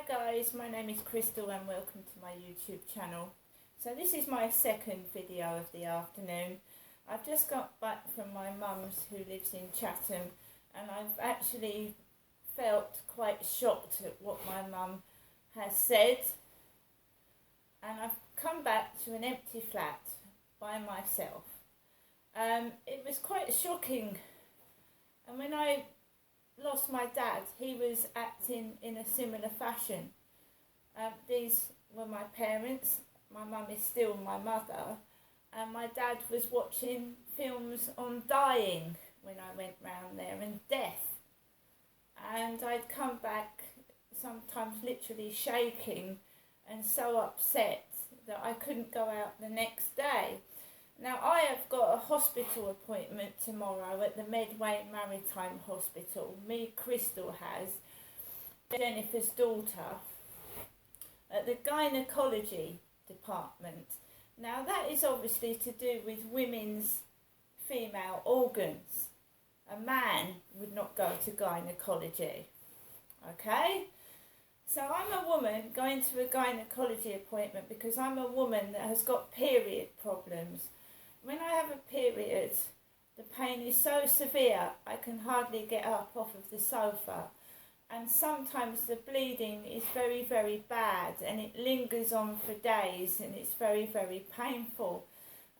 guys, my name is Crystal and welcome to my YouTube channel. So this is my second video of the afternoon. I've just got back from my mum's who lives in Chatham, and I've actually felt quite shocked at what my mum has said, and I've come back to an empty flat by myself. It was quite shocking, and when I lost my dad, he was acting in a similar fashion. These were my parents. My mum is still my mother, and my dad was watching films on dying when I went round there, and death. And I'd come back sometimes literally shaking and so upset that I couldn't go out the next day. Now, I have got a hospital appointment tomorrow at the Medway Maritime Hospital. Me, Crystal, has, Jennifer's daughter, at the gynecology department. Now, that is obviously to do with women's female organs. A man would not go to gynecology, okay? So I'm a woman going to a gynecology appointment because I'm a woman that has got period problems. When I have a period, the pain is so severe I can hardly get up off of the sofa, and sometimes the bleeding is very, very bad and it lingers on for days and it's very, very painful,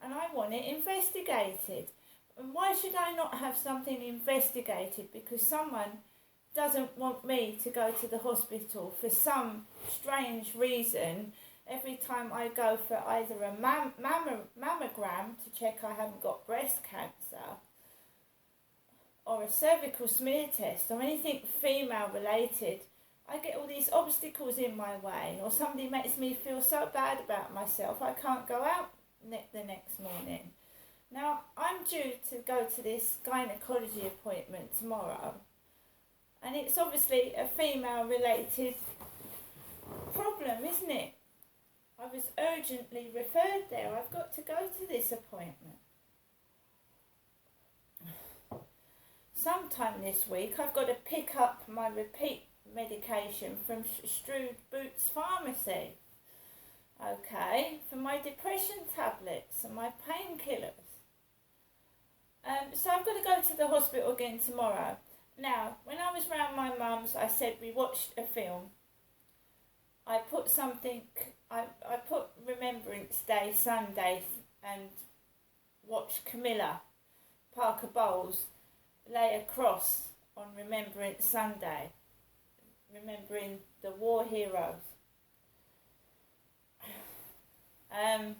and I want it investigated. And why should I not have something investigated? Because someone doesn't want me to go to the hospital for some strange reason. Every time I go for either a mammogram to check I haven't got breast cancer, or a cervical smear test, or anything female related, I get all these obstacles in my way, or somebody makes me feel so bad about myself I can't go out the next morning. Now, I'm due to go to this gynecology appointment tomorrow, and it's obviously a female related problem, isn't it? I was urgently referred there. I've got to go to this appointment. Sometime this week I've got to pick up my repeat medication from Strood Boots Pharmacy. Okay, for my depression tablets and my painkillers. So I've got to go to the hospital again tomorrow. Now, when I was round my mum's, I said we watched a film. I put something, I put Remembrance Day Sunday and watched Camilla Parker Bowles lay a cross on Remembrance Sunday, remembering the war heroes. I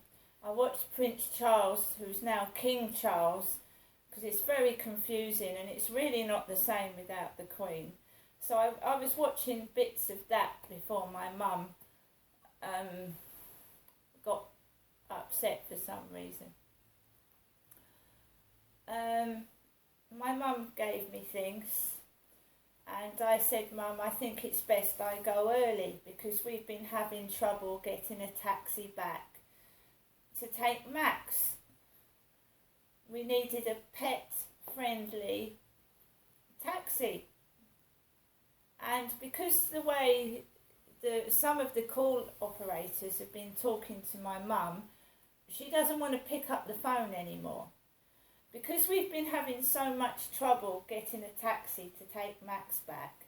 watched Prince Charles, who's now King Charles, because it's very confusing and it's really not the same without the Queen. So I was watching bits of that before my mum got upset for some reason. My mum gave me things, and I said, Mum, I think it's best I go early because we've been having trouble getting a taxi back to take Max. We needed a pet-friendly taxi. And because the way some of the call operators have been talking to my mum, she doesn't want to pick up the phone anymore. Because we've been having so much trouble getting a taxi to take Max back.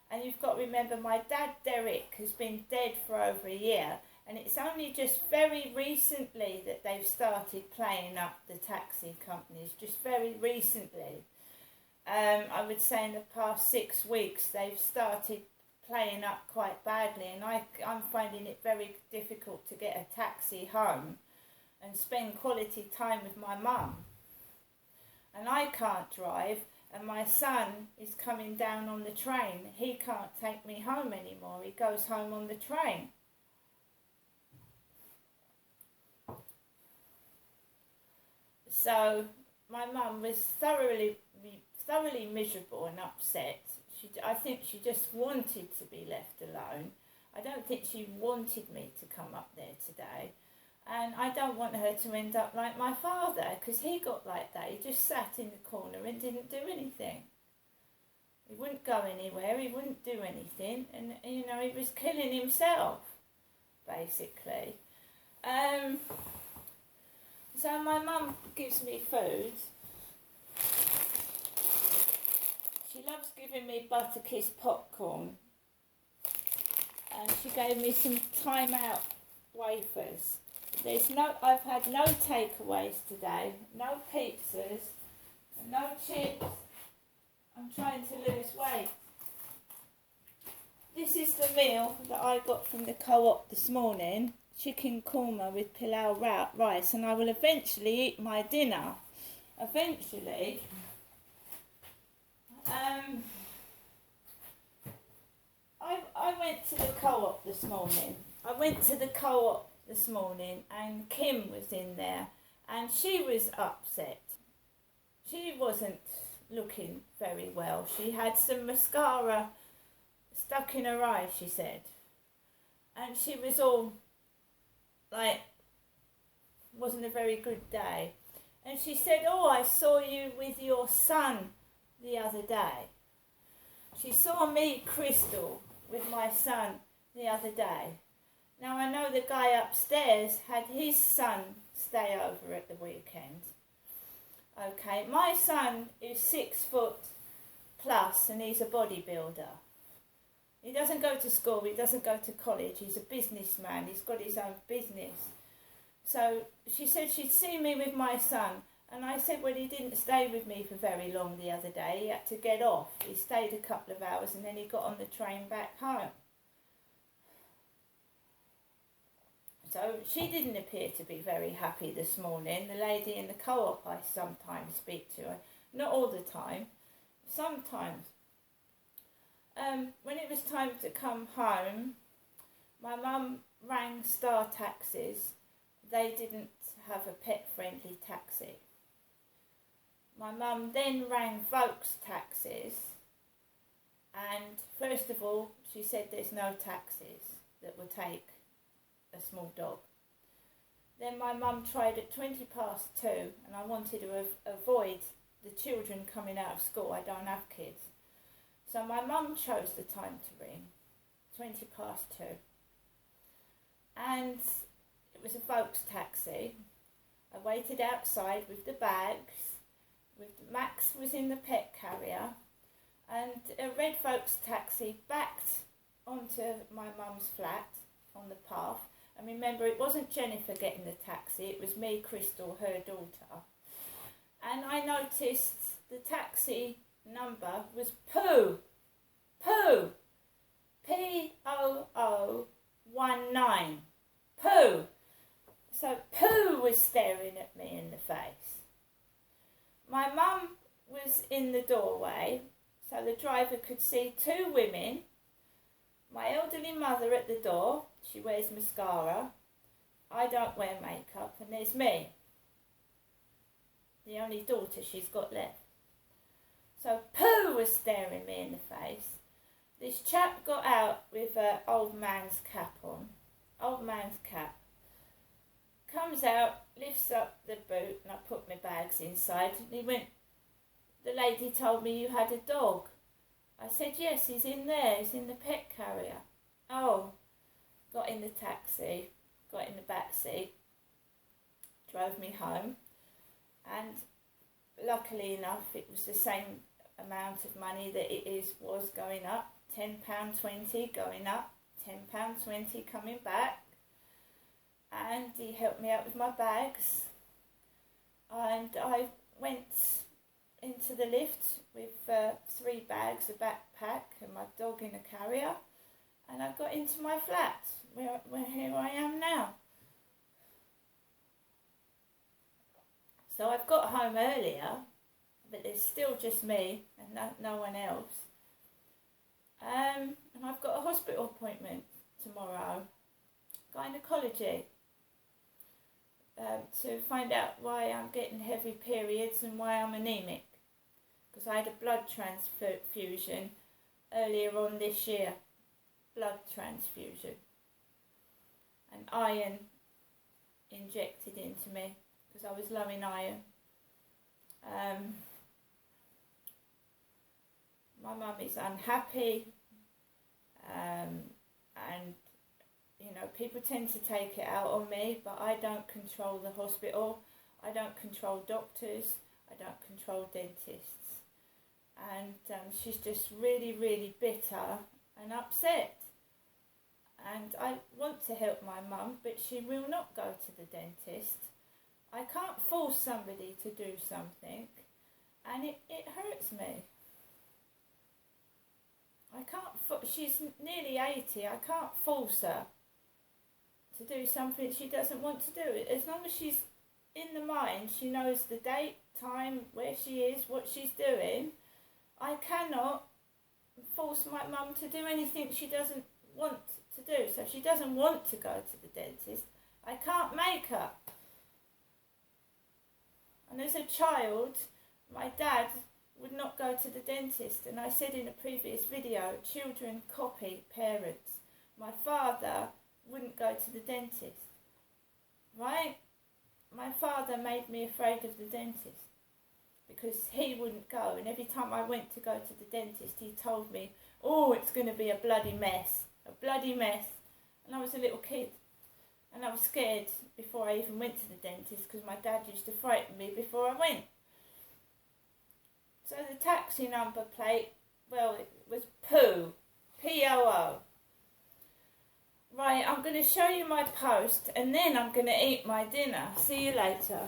And you've got to remember, my dad Derek has been dead for over a year, and it's only just very recently that they've started playing up the taxi companies, just very recently. I would say in the past 6 weeks they've started playing up quite badly, and I'm finding it very difficult to get a taxi home and spend quality time with my mum. And I can't drive, and my son is coming down on the train. He can't take me home anymore. He goes home on the train. So my mum was thoroughly miserable and upset. I think she just wanted to be left alone. I don't think she wanted me to come up there today. And I don't want her to end up like my father, because he got like that. He just sat in the corner and didn't do anything. He wouldn't go anywhere, he wouldn't do anything, and you know, he was killing himself, basically. So my mum gives me food. She loves giving me Butterkiss popcorn, and she gave me some Time Out wafers. I've had no takeaways today, no pizzas, no chips. I'm trying to lose weight. This is the meal that I got from the co-op this morning. Chicken korma with pilau rice, and I will eventually eat my dinner. Eventually. I went to the co-op this morning. And Kim was in there, and she was upset. She wasn't looking very well. She had some mascara stuck in her eye, she said. And she was all like, wasn't a very good day. And she said, "Oh, I saw you with your son the other day." She saw me, Crystal, with my son the other day. Now I know the guy upstairs had his son stay over at the weekend. Okay, my son is 6 foot plus and he's a bodybuilder. He doesn't go to school, he doesn't go to college, he's a businessman, he's got his own business. So she said she'd seen me with my son, and I said, well, he didn't stay with me for very long the other day, he had to get off. He stayed a couple of hours and then he got on the train back home. So she didn't appear to be very happy this morning. The lady in the co-op I sometimes speak to, not all the time, sometimes. When it was time to come home, my mum rang Star Taxis. They didn't have a pet-friendly taxi. My mum then rang Vokes Taxis, and first of all, she said there's no taxis that will take a small dog. Then my mum tried at 2:20, and I wanted to avoid the children coming out of school. I don't have kids. So my mum chose the time to ring, 2:20. And it was a Vokes taxi. I waited outside with the bags. Max was in the pet carrier. And a red Vokes taxi backed onto my mum's flat on the path. And remember, it wasn't Jennifer getting the taxi, it was me, Crystal, her daughter. And I noticed the taxi number was Pooh, P-O-O-19, Pooh. So Pooh was staring at me in the face. My mum was in the doorway, so the driver could see 2 women. My elderly mother at the door, she wears mascara. I don't wear makeup, and there's me, the only daughter she's got left. So Pooh was staring me in the face. This chap got out with an old man's cap on, comes out, lifts up the boot, and I put my bags inside, and he went, "The lady told me you had a dog." I said, "Yes, he's in there, he's in the pet carrier." Oh, got in the taxi, got in the back seat, drove me home, and luckily enough it was the same amount of money that was going up, £10.20 going up, £10.20 coming back, and he helped me out with my bags, and I went into the lift with 3 bags, a backpack and my dog in a carrier, and I got into my flat where here I am now. So I've got home earlier, but there's still just me and no one else. And I've got a hospital appointment tomorrow, gynecology, to find out why I'm getting heavy periods and why I'm anemic. Because I had a blood transfusion earlier on this year, blood transfusion, and iron injected into me because I was low in iron. my mum is unhappy, and you know, people tend to take it out on me, but I don't control the hospital, I don't control doctors, I don't control dentists, and she's just really, really bitter and upset. And I want to help my mum, but she will not go to the dentist. I can't force somebody to do something, and it hurts me. I can't, she's nearly 80, I can't force her to do something she doesn't want to do. As long as she's in the mind, she knows the date, time, where she is, what she's doing. I cannot force my mum to do anything she doesn't want to do. So if she doesn't want to go to the dentist, I can't make her. And as a child, my dad would not go to the dentist, and I said in a previous video, children copy parents. My father wouldn't go to the dentist, right? My father made me afraid of the dentist because he wouldn't go, and every time I went to go to the dentist, he told me, oh, it's going to be a bloody mess, and I was a little kid, and I was scared before I even went to the dentist because my dad used to frighten me before I went. So the taxi number plate, well, it was Poo, P-O-O. Right, I'm going to show you my post and then I'm going to eat my dinner. See you later.